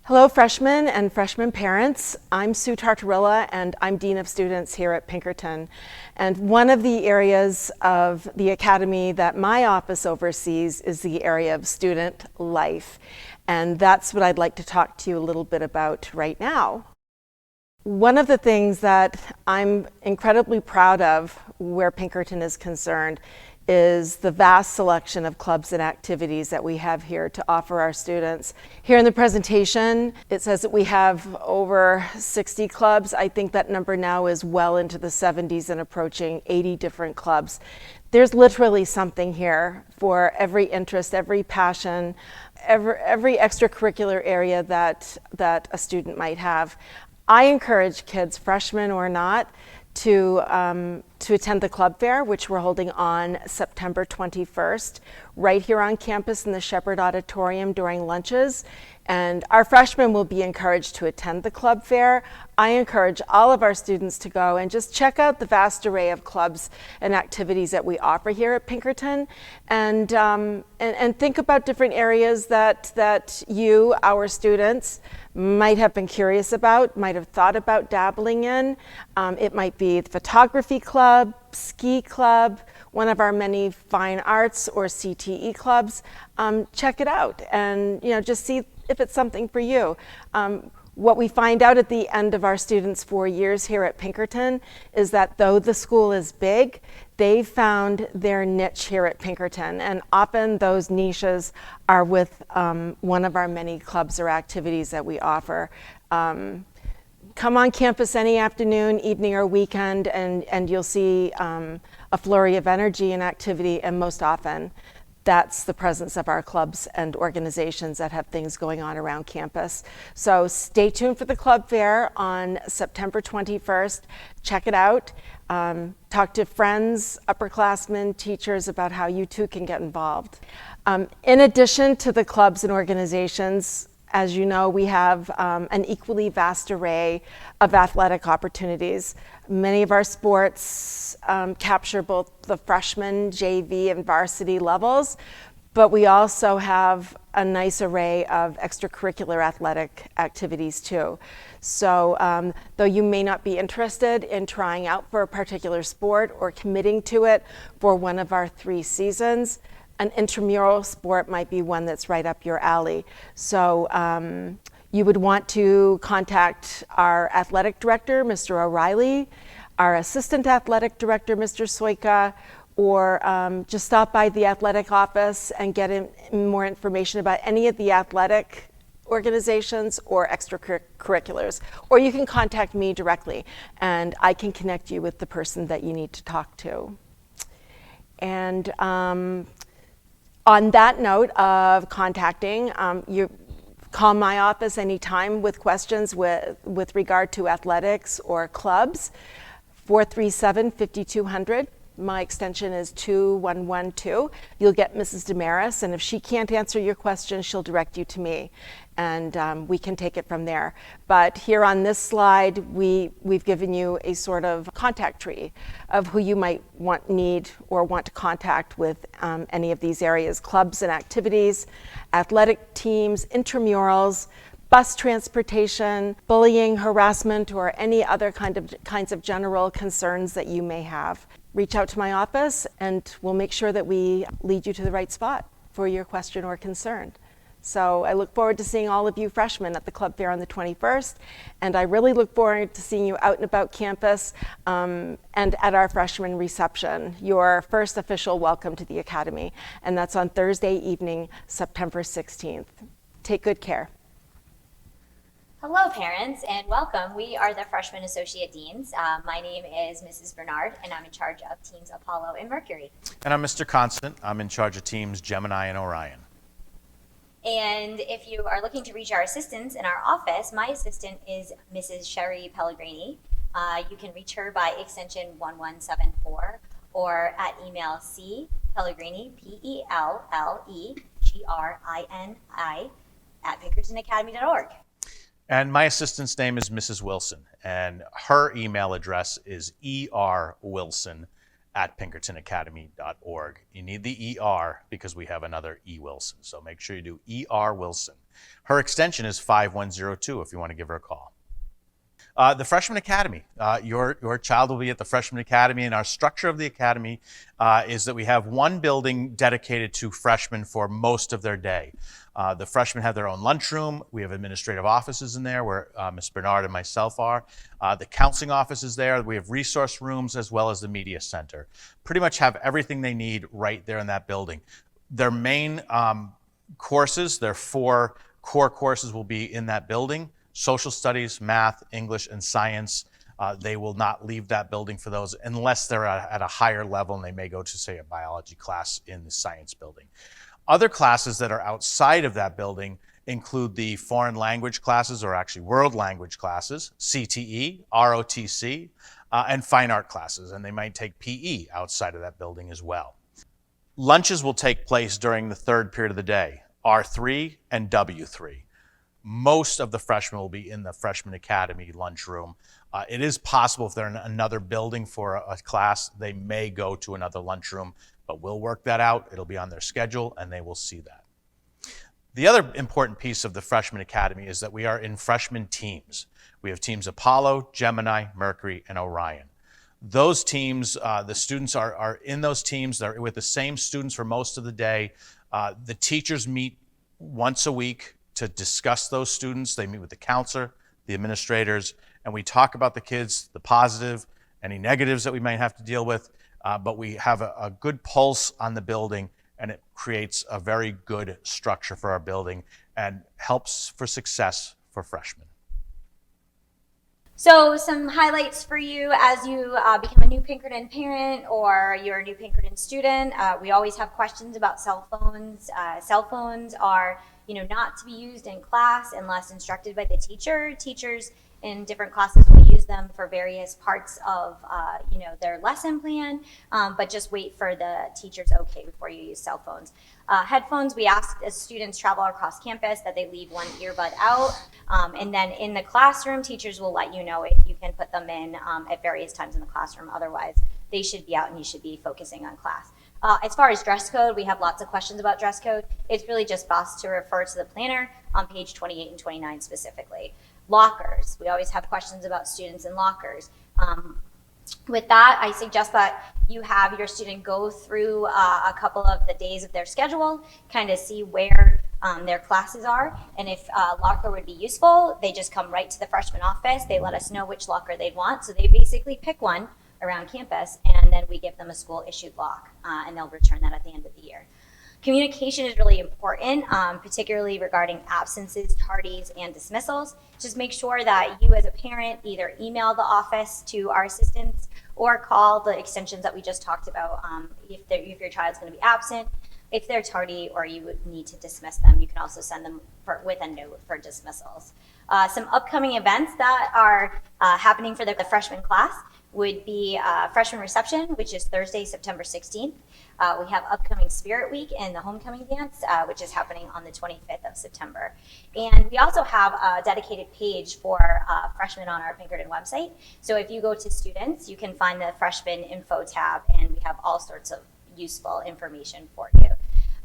Hello, freshmen and freshman parents. I'm Sue Tartarilla, and I'm Dean of Students here at Pinkerton. And one of the areas of the Academy that my office oversees is the area of student life. And that's what I'd like to talk to you a little bit about right now. One of the things that I'm incredibly proud of where Pinkerton is concerned is the vast selection of clubs and activities that we have here to offer our students. Here in the presentation, it says that we have over 60 clubs. I think that number now is well into the 70s and approaching 80 different clubs. There's literally something here for every interest, every passion, every extracurricular area that a student might have. I encourage kids, freshmen or not, to attend the club fair, which we're holding on September 21st, right here on campus in the Shepherd Auditorium during lunches. And our freshmen will be encouraged to attend the club fair. I encourage all of our students to go and just check out the vast array of clubs and activities that we offer here at Pinkerton, and think about different areas that you, our students, might have been curious about, might have thought about dabbling in. It might be the photography club, ski club, one of our many fine arts or CTE clubs. Check it out and just see if it's something for you. What we find out at the end of our students' 4 years here at Pinkerton is that though the school is big, they found their niche here at Pinkerton, and often those niches are with one of our many clubs or activities that we offer. Come on campus any afternoon, evening, or weekend, and you'll see a flurry of energy and activity, and most often that's the presence of our clubs and organizations that have things going on around campus. So stay tuned for the club fair on September 21st. Check it out. Talk to friends, upperclassmen, teachers about how you too can get involved. In addition to the clubs and organizations, as you know, we have an equally vast array of athletic opportunities. Many of our sports capture both the freshman, JV, and varsity levels, but we also have a nice array of extracurricular athletic activities too. So though you may not be interested in trying out for a particular sport or committing to it for one of our 3 seasons, an intramural sport might be one that's right up your alley. So you would want to contact our athletic director, Mr. O'Reilly, our assistant athletic director, Mr. Soika, or just stop by the athletic office and get more information about any of the athletic organizations or extracurriculars. Or you can contact me directly and I can connect you with the person that you need to talk to. And on that note of contacting, you call my office anytime with questions with regard to athletics or clubs, 437-5200. My extension is 2112. You'll get Mrs. Damaris, and if she can't answer your question, she'll direct you to me, and we can take it from there. But here on this slide, we've given you a sort of contact tree of who you might need or want to contact with any of these areas: clubs and activities, athletic teams, intramurals, bus transportation, bullying, harassment, or any other kinds of general concerns that you may have. Reach out to my office and we'll make sure that we lead you to the right spot for your question or concern. So I look forward to seeing all of you freshmen at the club fair on the 21st, and I really look forward to seeing you out and about campus and at our freshman reception, your first official welcome to the Academy, and that's on Thursday evening, September 16th. Take good care. Hello, parents, and welcome. We are the Freshman Associate Deans. My name is Mrs. Bernard, and I'm in charge of teams Apollo and Mercury. And I'm Mr. Constant. I'm in charge of teams Gemini and Orion. And if you are looking to reach our assistants in our office, my assistant is Mrs. Sherry Pellegrini. You can reach her by extension 1174 or at email cpellegrini, Pellegrini, at pinkertonacademy.org. And my assistant's name is Mrs. Wilson, and her email address is erwilson pinkertonacademy.org. You need the ER because we have another E. Wilson. So make sure you do ER Wilson. Her extension is 5102 if you want to give her a call. The Freshman Academy. Your child will be at the Freshman Academy, and our structure of the academy is that we have one building dedicated to freshmen for most of their day. The freshmen have their own lunchroom. We have administrative offices in there where Ms. Bernard and myself are. The counseling office is there. We have resource rooms as well as the media center. Pretty much have everything they need right there in that building. Their main courses, their 4 core courses will be in that building: social studies, math, English, and science. They will not leave that building for those unless they're at a higher level, and they may go to, say, a biology class in the science building. Other classes that are outside of that building include the foreign language classes, or actually world language classes, CTE, ROTC, and fine art classes, and they might take PE outside of that building as well. Lunches will take place during the 3rd period of the day, R3 and W3. Most of the freshmen will be in the Freshman Academy lunchroom. It is possible if they're in another building for a class, they may go to another lunchroom, but we'll work that out. It'll be on their schedule, and they will see that. The other important piece of the Freshman Academy is that we are in freshman teams. We have teams Apollo, Gemini, Mercury, and Orion. Those teams, the students are in those teams. They're with the same students for most of the day. The teachers meet once a week to discuss those students. They meet with the counselor, the administrators, and we talk about the kids, the positive, any negatives that we might have to deal with, but we have a good pulse on the building, and it creates a very good structure for our building and helps for success for freshmen. So some highlights for you as you become a new Pinkerton parent or you're a new Pinkerton student. We always have questions about cell phones. Cell phones are, not to be used in class unless instructed by the teacher. Teachers in different classes will use them for various parts of, their lesson plan, but just wait for the teacher's okay before you use cell phones. Headphones, we ask as students travel across campus that they leave one earbud out, and then in the classroom, teachers will let you know if you can put them in at various times in the classroom. Otherwise, they should be out and you should be focusing on class. As far as dress code, we have lots of questions about dress code. It's really just best to refer to the planner on page 28 and 29 specifically. Lockers, we always have questions about students in lockers. With that, I suggest that you have your student go through a couple of the days of their schedule, kind of see where their classes are, and if a locker would be useful, they just come right to the freshman office. They let us know which locker they'd want, so they basically pick one around campus, and then we give them a school-issued lock, and they'll return that at the end of the year. Communication is really important, particularly regarding absences, tardies, and dismissals. Just make sure that you as a parent either email the office to our assistants or call the extensions that we just talked about if your child's going to be absent, if they're tardy, or you would need to dismiss them. You can also send them with a note for dismissals. Some upcoming events that are happening for the freshman class would be freshman reception, which is Thursday, September 16th. We have upcoming Spirit Week and the homecoming dance, which is happening on the 25th of September. And we also have a dedicated page for freshmen on our Pinkerton website. So if you go to students, you can find the freshman info tab, and we have all sorts of useful information for you.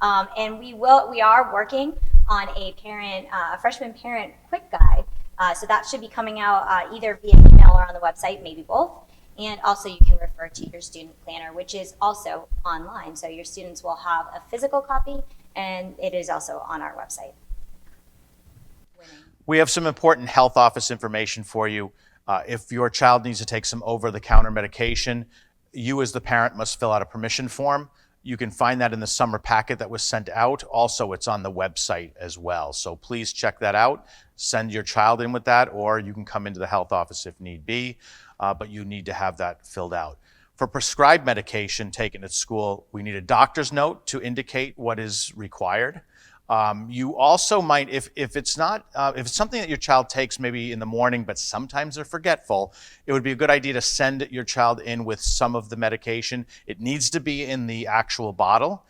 And we are working on a freshman parent quick guide. So that should be coming out either via email or on the website, maybe both. And also you can refer to your student planner, which is also online. So your students will have a physical copy, and it is also on our website. We have some important health office information for you. If your child needs to take some over-the-counter medication, you as the parent must fill out a permission form. You can find that in the summer packet that was sent out. Also, it's on the website as well. So please check that out. Send your child in with that, or you can come into the health office if need be, but you need to have that filled out. For prescribed medication taken at school, we need a doctor's note to indicate what is required. You also might, if it's something that your child takes maybe in the morning, but sometimes they're forgetful, it would be a good idea to send your child in with some of the medication. It needs to be in the actual bottle.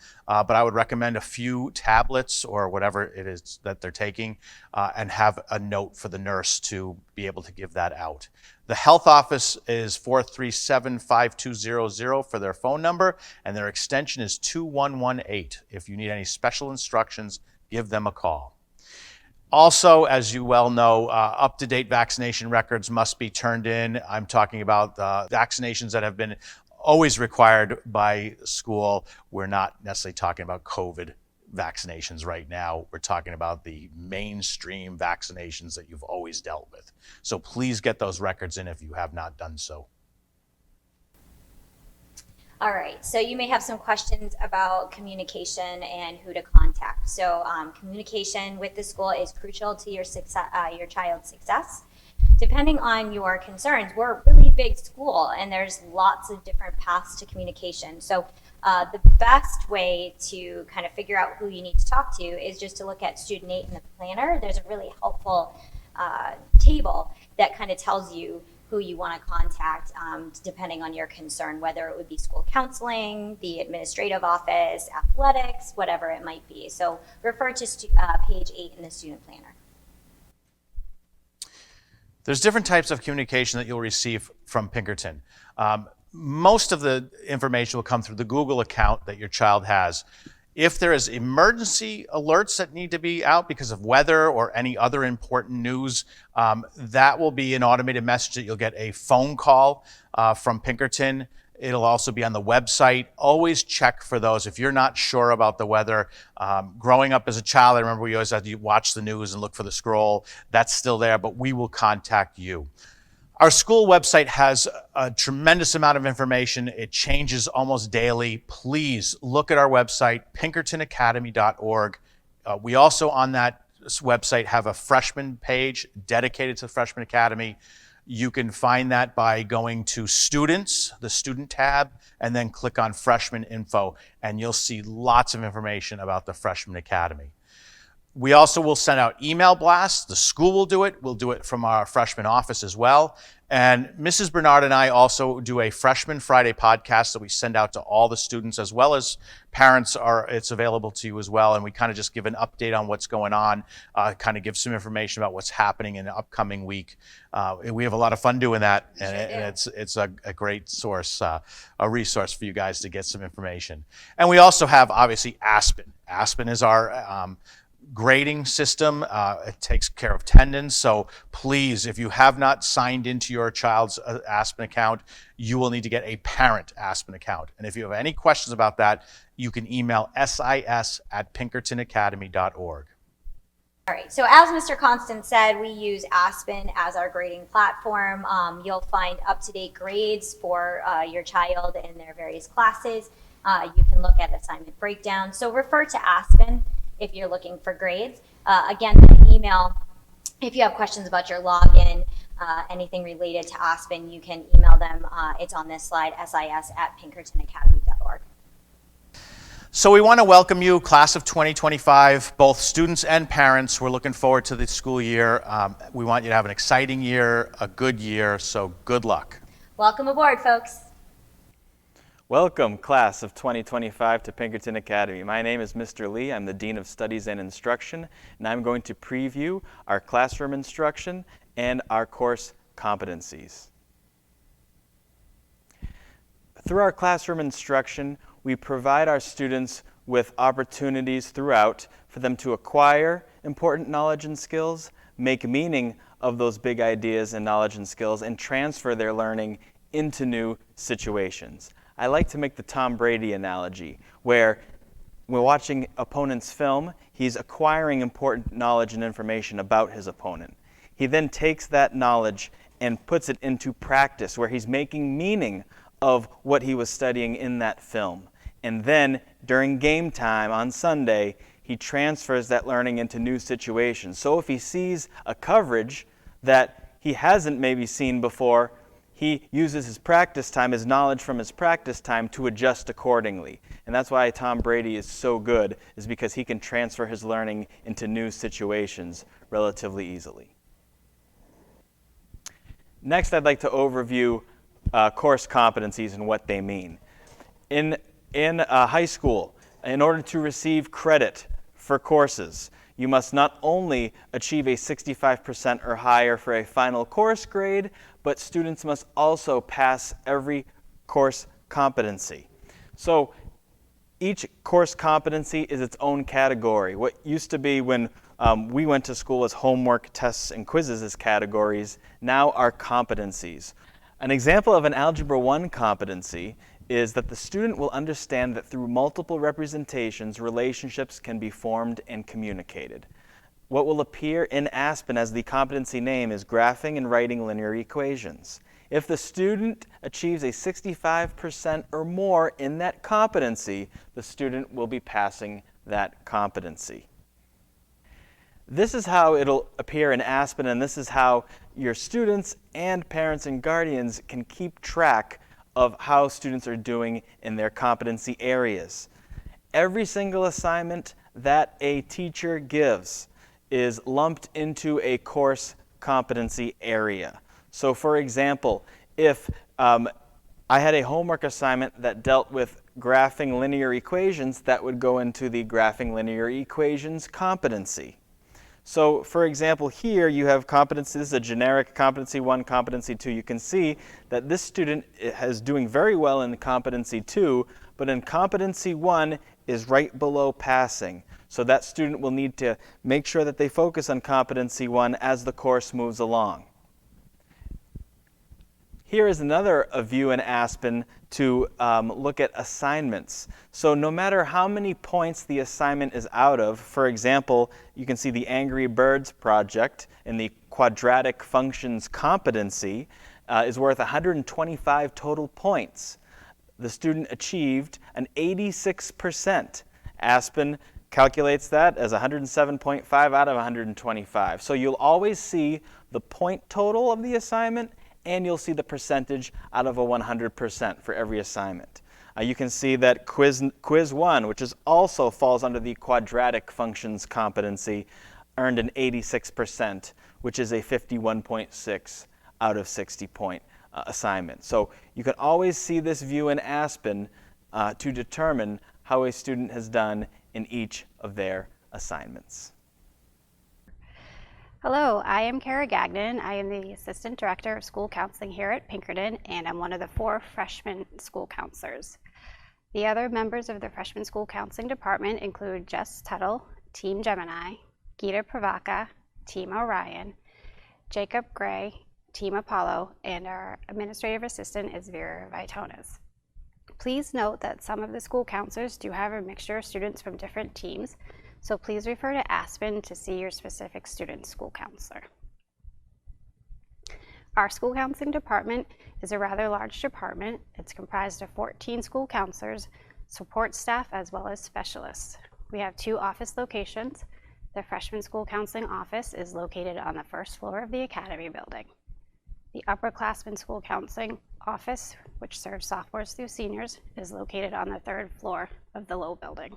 but I would recommend a few tablets or whatever it is that they're taking, and have a note for the nurse to be able to give that out. The health office is 437-5200 for their phone number, and their extension is 2118. If you need any special instructions, give them a call. Also, as you well know, up-to-date vaccination records must be turned in. I'm talking about vaccinations that have been always required by school. We're not necessarily talking about COVID vaccinations right now. We're talking about the mainstream vaccinations that you've always dealt with. So please get those records in if you have not done so. All right, so you may have some questions about communication and who to contact. So communication with the school is crucial to your success, your child's success. Depending on your concerns, we're a really big school and there's lots of different paths to communication. So the best way to kind of figure out who you need to talk to is just to look at Student Aid in the planner. There's a really helpful table that kind of tells you who you want to contact depending on your concern, whether it would be school counseling, the administrative office, athletics, whatever it might be. So refer to page 8 in the student planner. There's different types of communication that you'll receive from Pinkerton. Most of the information will come through the Google account that your child has. If there is emergency alerts that need to be out because of weather or any other important news, that will be an automated message that you'll get a phone call from Pinkerton. It'll also be on the website. Always check for those. If you're not sure about the weather, growing up as a child, I remember we always had to watch the news and look for the scroll. That's still there, but we will contact you. Our school website has a tremendous amount of information. It changes almost daily. Please look at our website, pinkertonacademy.org. We also on that website have a freshman page dedicated to Freshman Academy. You can find that by going to Students, the Student tab, and then click on Freshman Info, and you'll see lots of information about the Freshman Academy. We also will send out email blasts. The school will do it. We'll do it from our freshman office as well. And Mrs. Bernard and I also do a Freshman Friday podcast that we send out to all the students as well as parents. It's available to you as well. And we kind of just give an update on what's going on, kind of give some information about what's happening in the upcoming week. We have a lot of fun doing that. And it's a great source, a resource for you guys to get some information. And we also have, obviously, Aspen. Aspen is our grading system. It takes care of attendance. So please, if you have not signed into your child's Aspen account, you will need to get a parent Aspen account. And if you have any questions about that, you can email sis@pinkertonacademy.org. All right, so as Mr. Constant said, we use Aspen as our grading platform. You'll find up-to-date grades for your child in their various classes. You can look at assignment breakdown. So refer to Aspen if you're looking for grades. Again, the email, if you have questions about your login, anything related to Aspen, you can email them. It's on this slide, sis@pinkertonacademy.org. So we want to welcome you, class of 2025, both students and parents. We're looking forward to the school year. We want you to have an exciting year, a good year, so good luck. Welcome aboard, folks. Welcome, class of 2025, to Pinkerton Academy. My name is Mr. Lee. I'm the Dean of Studies and Instruction, and I'm going to preview our classroom instruction and our course competencies. Through our classroom instruction, we provide our students with opportunities throughout for them to acquire important knowledge and skills, make meaning of those big ideas and knowledge and skills, and transfer their learning into new situations. I like to make the Tom Brady analogy, where we're watching opponent's film, he's acquiring important knowledge and information about his opponent. He then takes that knowledge and puts it into practice, where he's making meaning of what he was studying in that film. And then, during game time on Sunday, he transfers that learning into new situations. So if he sees a coverage that he hasn't maybe seen before, he uses his practice time, his knowledge from his practice time, to adjust accordingly. And that's why Tom Brady is so good, is because he can transfer his learning into new situations relatively easily. Next, I'd like to overview course competencies and what they mean. In high school, In order to receive credit for courses, you must not only achieve a 65% or higher for a final course grade, but students must also pass every course competency. So each course competency is its own category. What used to be when we went to school as homework, tests, and quizzes as categories, now are competencies. An example of an Algebra 1 competency is that the student will understand that through multiple representations, relationships can be formed and communicated. What will appear in Aspen as the competency name is graphing and writing linear equations. If the student achieves a 65% or more in that competency, the student will be passing that competency. This is how it'll appear in Aspen, and this is how your students and parents and guardians can keep track of how students are doing in their competency areas. Every single assignment that a teacher gives is lumped into a course competency area. So for example, if I had a homework assignment that dealt with graphing linear equations, that would go into the graphing linear equations competency. So for example, here you have competency, this is a generic competency 1, competency 2. You can see that this student is doing very well in competency 2, but in competency 1 is right below passing. So that student will need to make sure that they focus on competency 1 as the course moves along. Here is another view in Aspen to look at assignments. So no matter how many points the assignment is out of, for example, you can see the Angry Birds project in the quadratic functions competency is worth 125 total points. The student achieved an 86%. Aspen calculates that as 107.5 out of 125. So you'll always see the point total of the assignment, and you'll see the percentage out of a 100% for every assignment. You can see that quiz 1, which also falls under the quadratic functions competency, earned an 86%, which is a 51.6 out of 60 point assignment. So you can always see this view in Aspen to determine how a student has done in each of their assignments. Hello, I am Kara Gagnon. I am the Assistant Director of School Counseling here at Pinkerton, and I'm one of the 4 freshman school counselors. The other members of the freshman school counseling department include Jess Tuttle, Team Gemini, Geeta Pravaka, Team Orion, Jacob Gray, Team Apollo, and our administrative assistant is Vera Vitonas. Please note that some of the school counselors do have a mixture of students from different teams, so please refer to Aspen to see your specific student's school counselor. Our school counseling department is a rather large department. It's comprised of 14 school counselors, support staff, as well as specialists. We have 2 office locations. The freshman school counseling office is located on the 1st floor of the Academy building. The upperclassmen school counseling office, which serves sophomores through seniors, is located on the 3rd floor of the Low building.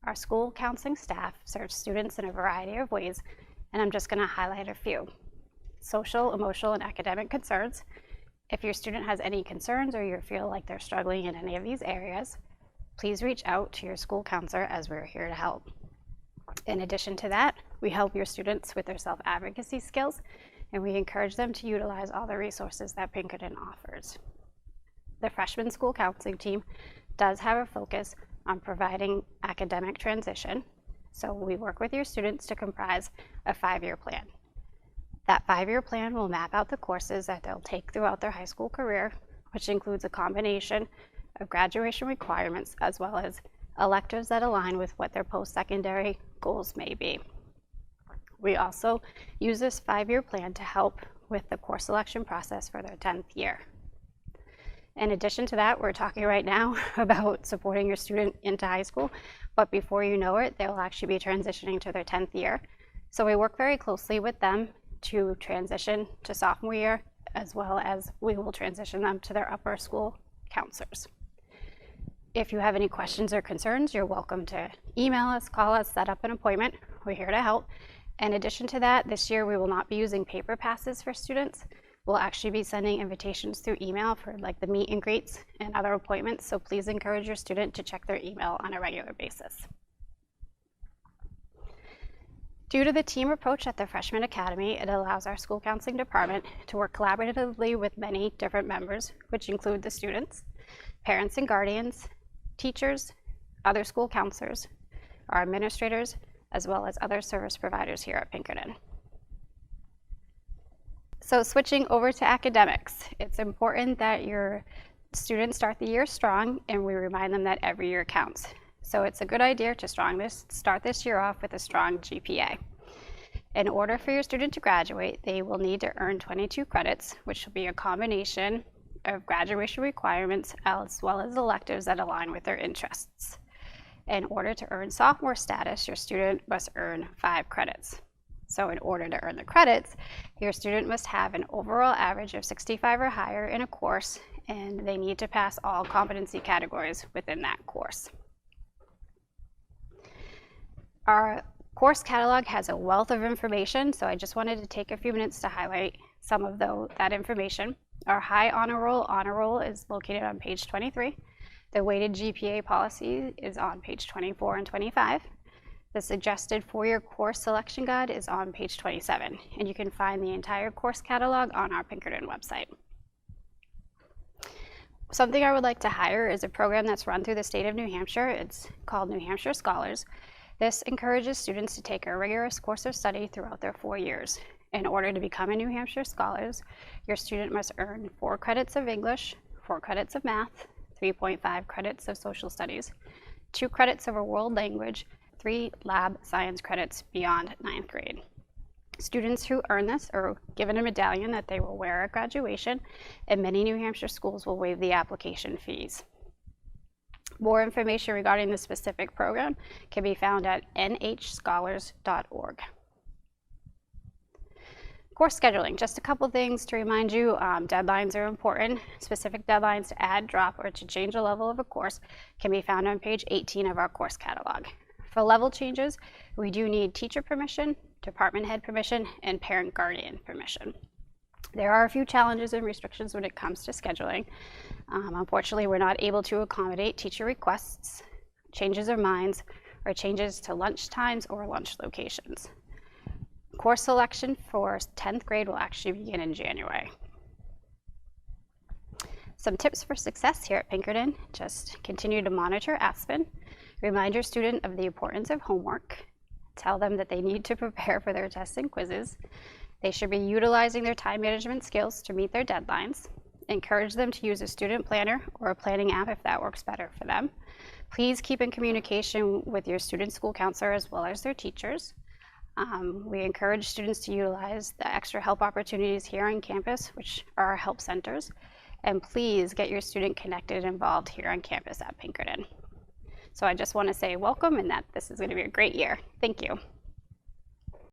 Our school counseling staff serves students in a variety of ways, and I'm just going to highlight a few. Social, emotional, and academic concerns. If your student has any concerns or you feel like they're struggling in any of these areas, please reach out to your school counselor, as we're here to help. In addition to that, we help your students with their self-advocacy skills, and we encourage them to utilize all the resources that Pinkerton offers. The freshman school counseling team does have a focus on providing academic transition. So we work with your students to comprise a 5-year plan. That 5-year plan will map out the courses that they'll take throughout their high school career, which includes a combination of graduation requirements as well as electives that align with what their post-secondary goals may be. We also use this 5-year plan to help with the course selection process for their 10th year. In addition to that, we're talking right now about supporting your student into high school, but before you know it, they'll actually be transitioning to their 10th year. So we work very closely with them to transition to sophomore year, as well as we will transition them to their upper school counselors. If you have any questions or concerns, you're welcome to email us, call us, set up an appointment. We're here to help. In addition to that, this year we will not be using paper passes for students. We'll actually be sending invitations through email for like the meet and greets and other appointments, so please encourage your student to check their email on a regular basis. Due to the team approach at the Freshman Academy, it allows our school counseling department to work collaboratively with many different members, which include the students, parents and guardians, teachers, other school counselors, our administrators, as well as other service providers here at Pinkerton. So switching over to academics, it's important that your students start the year strong, and we remind them that every year counts. So it's a good idea to start this year off with a strong GPA. In order for your student to graduate, they will need to earn 22 credits, which will be a combination of graduation requirements as well as electives that align with their interests. In order to earn sophomore status, your student must earn 5 credits. So in order to earn the credits, your student must have an overall average of 65 or higher in a course, and they need to pass all competency categories within that course. Our course catalog has a wealth of information, so I just wanted to take a few minutes to highlight some of that information. Our high honor roll is located on page 23. The weighted GPA policy is on page 24 and 25. The suggested 4-year course selection guide is on page 27, and you can find the entire course catalog on our Pinkerton website. Something I would like to highlight is a program that's run through the state of New Hampshire. It's called New Hampshire Scholars. This encourages students to take a rigorous course of study throughout their 4 years. In order to become a New Hampshire Scholars, your student must earn 4 credits of English, 4 credits of math, 3.5 credits of social studies, 2 credits of a world language, 3 lab science credits beyond 9th grade. Students who earn this are given a medallion that they will wear at graduation, and many New Hampshire schools will waive the application fees. More information regarding the specific program can be found at nhscholars.org. Course scheduling, just a couple things to remind you. Deadlines are important. Specific deadlines to add, drop, or to change the level of a course can be found on page 18 of our course catalog. For level changes, we do need teacher permission, department head permission, and parent guardian permission. There are a few challenges and restrictions when it comes to scheduling. Unfortunately, we're not able to accommodate teacher requests, changes of minds, or changes to lunch times or lunch locations. Course selection for 10th grade will actually begin in January. Some tips for success here at Pinkerton: just continue to monitor Aspen, remind your student of the importance of homework, tell them that they need to prepare for their tests and quizzes, they should be utilizing their time management skills to meet their deadlines, encourage them to use a student planner or a planning app if that works better for them. Please keep in communication with your student school counselor as well as their teachers. We encourage students to utilize the extra help opportunities here on campus, which are our help centers. And please get your student connected and involved here on campus at Pinkerton. So I just want to say welcome and that this is going to be a great year. Thank you.